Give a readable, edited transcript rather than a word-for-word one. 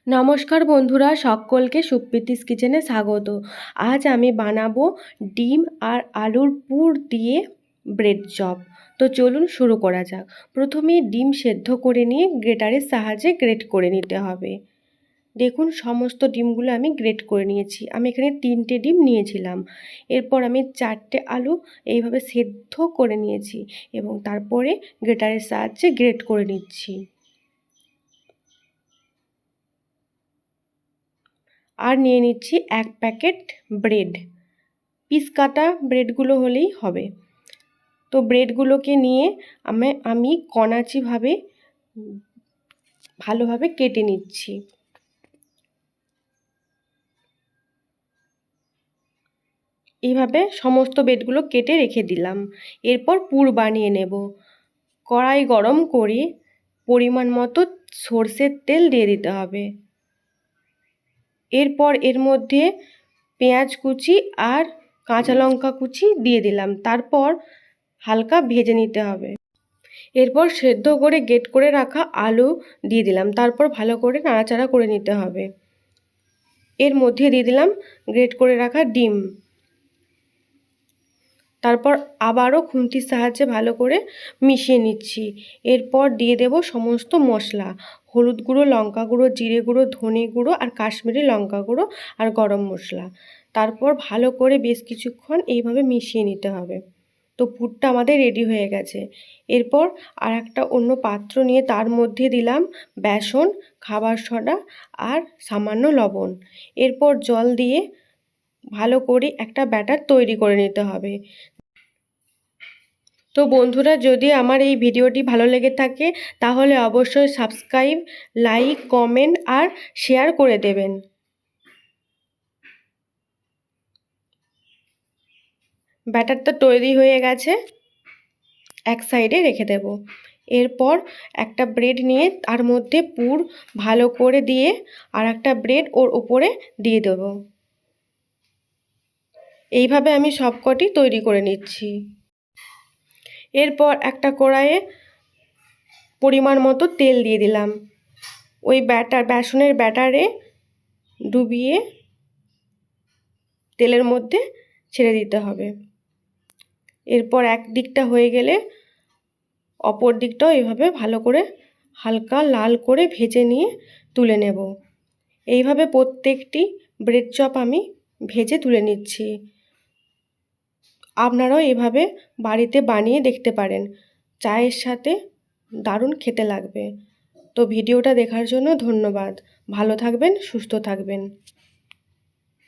নমস্কার বন্ধুরা, সকলকে সুপ্রীতিস কিচেনে স্বাগত। আজ আমি বানাবো ডিম আর আলুর পুর দিয়ে ব্রেড চপ। তো চলুন শুরু করা যাক। প্রথমে ডিম সেদ্ধ করে নিয়ে গ্রেটারের সাহায্যে গ্রেট করে নিতে হবে। দেখুন, সমস্ত ডিমগুলো আমি গ্রেট করে নিয়েছি। আমি এখানে 3টে ডিম নিয়েছিলাম। এরপর আমি 4টে আলু এইভাবে সেদ্ধ করে নিয়েছি এবং তারপরে গ্রেটারের সাহায্যে গ্রেট করে নিচ্ছি। আর নিয়ে নিচ্ছি 1 প্যাকেট ব্রেড। পিস কাটা ব্রেডগুলো হলেই হবে। তো ব্রেডগুলোকে নিয়ে আমি কণাচিভাবে ভালোভাবে কেটে নিচ্ছি। এইভাবে সমস্ত ব্রেডগুলো কেটে রেখে দিলাম। এরপর পুর বানিয়ে নেব। কড়াই গরম করে পরিমাণ মতো সরষের তেল দিয়ে দিতে হবে। এরপর এর মধ্যে পেঁয়াজ কুচি আর কাঁচা লঙ্কা কুচি দিয়ে দিলাম। তারপর হালকা ভেজে নিতে হবে। এরপর সেদ্ধ করে গ্রেট করে রাখা আলু দিয়ে দিলাম। তারপর ভালো করে নাড়াচাড়া করে নিতে হবে। এর মধ্যে দিয়ে দিলাম গ্রেট করে রাখা ডিম। তারপর আবারও খুন্তির সাহায্যে ভালো করে মিশিয়ে নিচ্ছি। এরপর দিয়ে দেব সমস্ত মশলা: হলুদ গুঁড়ো, লঙ্কা গুঁড়ো, জিরে গুঁড়ো, ধনে গুঁড়ো আর কাশ্মীরি লঙ্কা গুঁড়ো আর গরম মশলা। তারপর ভালো করে বেশ কিছুক্ষণ এইভাবে মিশিয়ে নিতে হবে। তো পুরটা আমাদের রেডি হয়ে গেছে। এরপর আর একটা অন্য পাত্র নিয়ে তার মধ্যে দিলাম বেসন, খাবার সোডা আর সামান্য লবণ। এরপর জল দিয়ে ভালো করে একটা ব্যাটার তৈরি করে নিতে হবে। তো বন্ধুরা, যদি আমার এই ভিডিওটি ভালো লেগে থাকে তাহলে অবশ্যই সাবস্ক্রাইব, লাইক, কমেন্ট আর শেয়ার করে দেবেন। ব্যাটারটা তৈরি হয়ে গেছে, এক সাইডে রেখে দেব। এরপর একটা ব্রেড নিয়ে তার মধ্যে পুর ভালো করে দিয়ে আর একটা ব্রেড ওর উপরে দিয়ে দেব। এইভাবে আমি সবকটি তৈরি করে নিচ্ছি। এরপর একটা কড়াইয়ে পরিমাণ মতো তেল দিয়ে দিলাম। ওই বেসনের ব্যাটারে ডুবিয়ে তেলের মধ্যে ছেড়ে দিতে হবে। এরপর এক দিকটা হয়ে গেলে অপর দিকটাও এভাবে ভালো করে হালকা লাল করে ভেজে নিয়ে তুলে নেব। এইভাবে প্রত্যেকটি ব্রেড চপ আমি ভেজে তুলে নিচ্ছি। আপনারাও এভাবে বাড়িতে বানিয়ে দেখতে পারেন। চায়ের সাথে দারুণ খেতে লাগবে। তো ভিডিওটা দেখার জন্য ধন্যবাদ। ভালো থাকবেন, সুস্থ থাকবেন।